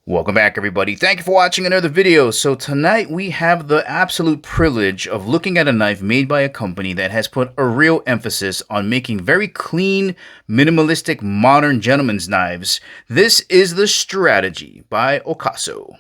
Welcome back, everybody. Thank you for watching another video. So tonight we have the absolute privilege of looking at a knife made by a company that has put a real emphasis on making very clean, minimalistic, modern gentleman's knives. This is the Strategy by OCASO.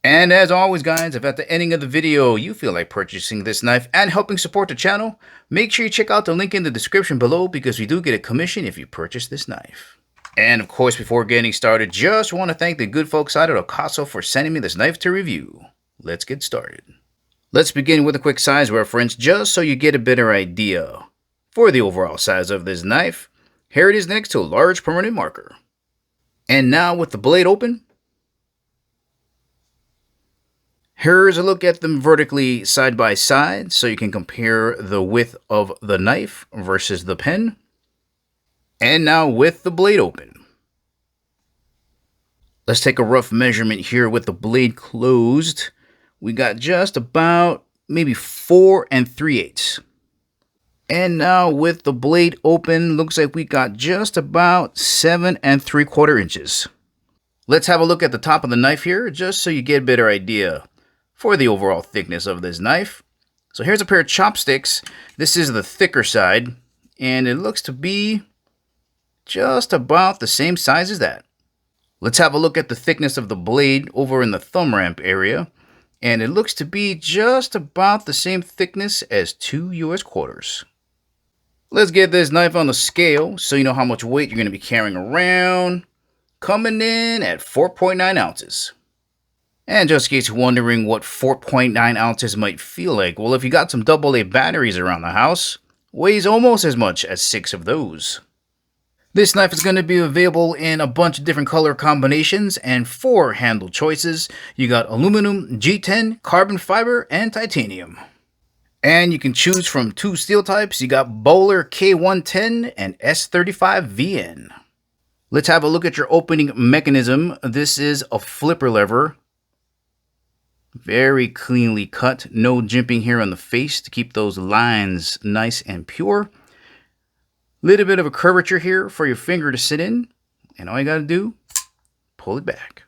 And as always, guys, if at the ending of the video you feel like purchasing this knife and helping support the channel, make sure you check out the link in the description below because we do get a commission if you purchase this knife. And of course, before getting started, just want to thank the good folks out at OCASO for sending me this knife to review. Let's get started. Let's begin with a quick size reference just so you get a better idea. For the overall size of this knife, here it is next to a large permanent marker. And now with the blade open, here's a look at them vertically side by side so you can compare the width of the knife versus the pen. And now with the blade open. Let's take a rough measurement here with the blade closed. We got just about maybe 4 3/8. And now with the blade open, looks like we got just about 7 3/4 inches. Let's have a look at the top of the knife here just so you get a better idea for the overall thickness of this knife. So here's a pair of chopsticks. This is the thicker side, and it looks to be just about the same size as that. Let's have a look at the thickness of the blade over in the thumb ramp area, and it looks to be just about the same thickness as 2 US quarters. Let's get this knife on the scale so you know how much weight you're going to be carrying around. Coming in at 4.9 ounces. And just in case you're wondering what 4.9 ounces might feel like, well, if you got some AA batteries around the house, weighs almost as much as 6 of those. This knife is going to be available in a bunch of different color combinations and 4 handle choices. You got aluminum, G10, carbon fiber, and titanium. And you can choose from 2 steel types. You got Bowler K110 and S35VN. Let's have a look at your opening mechanism. This is a flipper lever. Very cleanly cut, no jimping here on the face to keep those lines nice and pure. Little bit of a curvature here for your finger to sit in, and all you gotta do, pull it back.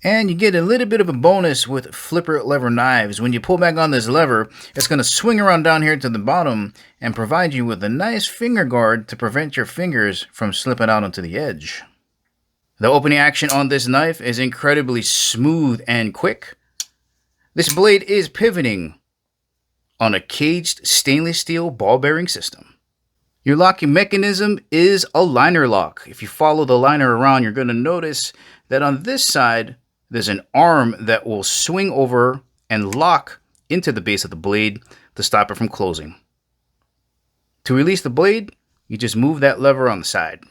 And you get a little bit of a bonus with flipper lever knives. When you pull back on this lever, it's gonna swing around down here to the bottom and provide you with a nice finger guard to prevent your fingers from slipping out onto the edge. The opening action on this knife is incredibly smooth and quick. This blade is pivoting on a caged stainless steel ball bearing system. Your locking mechanism is a liner lock. If you follow the liner around, you're going to notice that on this side, there's an arm that will swing over and lock into the base of the blade to stop it from closing. To release the blade, you just move that lever on the side.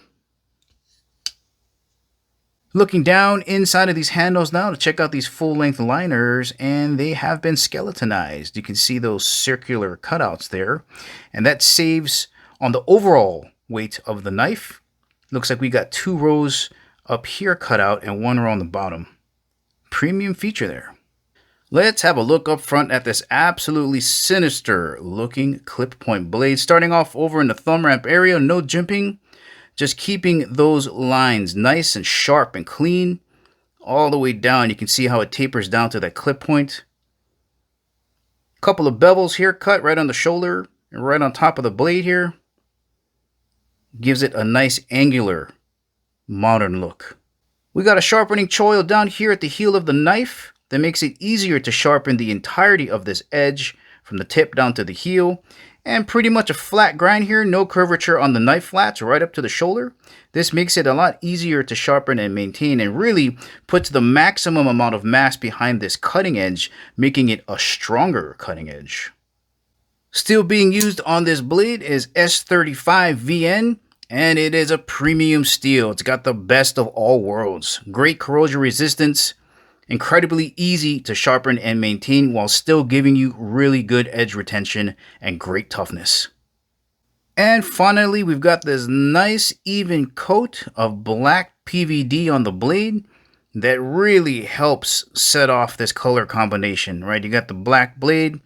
Looking down inside of these handles now to check out these full-length liners, and they have been skeletonized. You can see those circular cutouts there, and that saves on the overall weight of the knife. Looks like we got 2 rows up here cut out and 1 row on the bottom. Premium feature there. Let's have a look up front at this absolutely sinister looking clip point blade. Starting off over in the thumb ramp area, no jimping. Just keeping those lines nice and sharp and clean all the way down. You can see how it tapers down to that clip point. Couple of bevels here cut right on the shoulder and right on top of the blade here. Gives it a nice angular modern look. We got a sharpening choil down here at the heel of the knife that makes it easier to sharpen the entirety of this edge from the tip down to the heel. And pretty much a flat grind here, no curvature on the knife flats right up to the shoulder. This makes it a lot easier to sharpen and maintain and really puts the maximum amount of mass behind this cutting edge, making it a stronger cutting edge. Still being used on this blade is S35VN, and it is a premium steel. It's got the best of all worlds. Great corrosion resistance, incredibly easy to sharpen and maintain while still giving you really good edge retention and great toughness. And finally, we've got this nice even coat of black PVD on the blade that really helps set off this color combination, right? You got the black blade,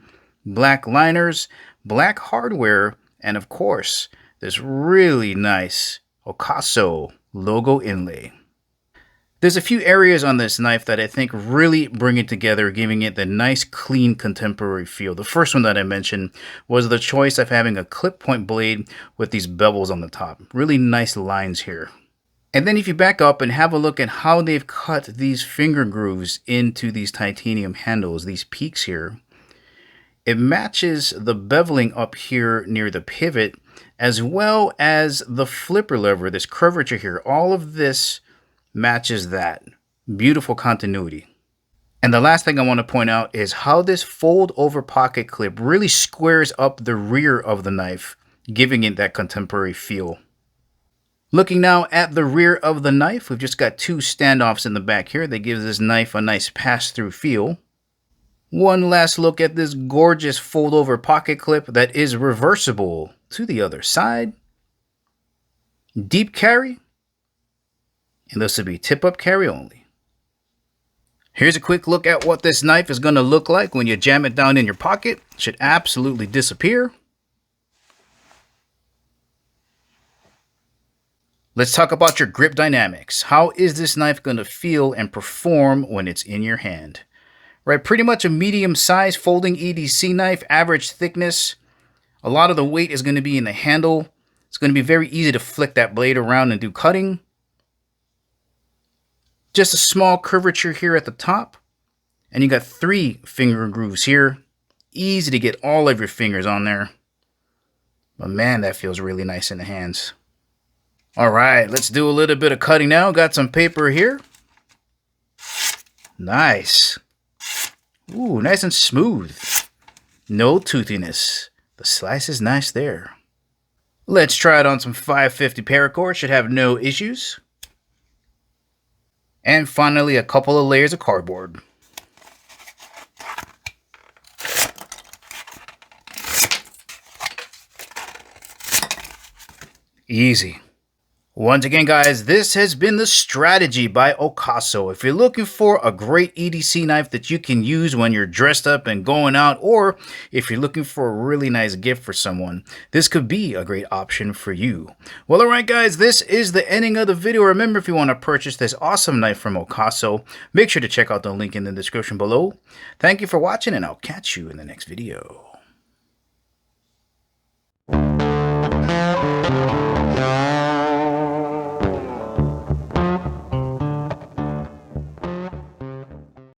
black liners, black hardware, and of course, this really nice OCASO logo inlay. There's a few areas on this knife that I think really bring it together, giving it the nice, clean, contemporary feel. The first one that I mentioned was the choice of having a clip point blade with these bevels on the top. Really nice lines here. And then if you back up and have a look at how they've cut these finger grooves into these titanium handles, these peaks here, it matches the beveling up here near the pivot, as well as the flipper lever, this curvature here. All of this matches that. Beautiful continuity. And the last thing I want to point out is how this fold over pocket clip really squares up the rear of the knife, giving it that contemporary feel. Looking now at the rear of the knife, we've just got two standoffs in the back here that gives this knife a nice pass-through feel. One last look at this gorgeous fold-over pocket clip that is reversible to the other side. Deep carry, and this will be tip-up carry only. Here's a quick look at what this knife is going to look like when you jam it down in your pocket. It should absolutely disappear. Let's talk about your grip dynamics. How is this knife going to feel and perform when it's in your hand? Right, pretty much a medium-sized folding EDC knife, average thickness. A lot of the weight is going to be in the handle. It's going to be very easy to flick that blade around and do cutting. Just a small curvature here at the top. And you got 3 finger grooves here. Easy to get all of your fingers on there. But man, that feels really nice in the hands. All right, let's do a little bit of cutting now. Got some paper here. Nice. Ooh, nice and smooth. No toothiness. The slice is nice there. Let's try it on some 550 paracord. Should have no issues. And finally, a couple of layers of cardboard. Easy. Once again, guys, this has been the Strategy by OCASO. If you're looking for a great EDC knife that you can use when you're dressed up and going out, or if you're looking for a really nice gift for someone, this could be a great option for you. Well, alright guys, this is the ending of the video. Remember, if you want to purchase this awesome knife from OCASO, make sure to check out the link in the description below. Thank you for watching, and I'll catch you in the next video.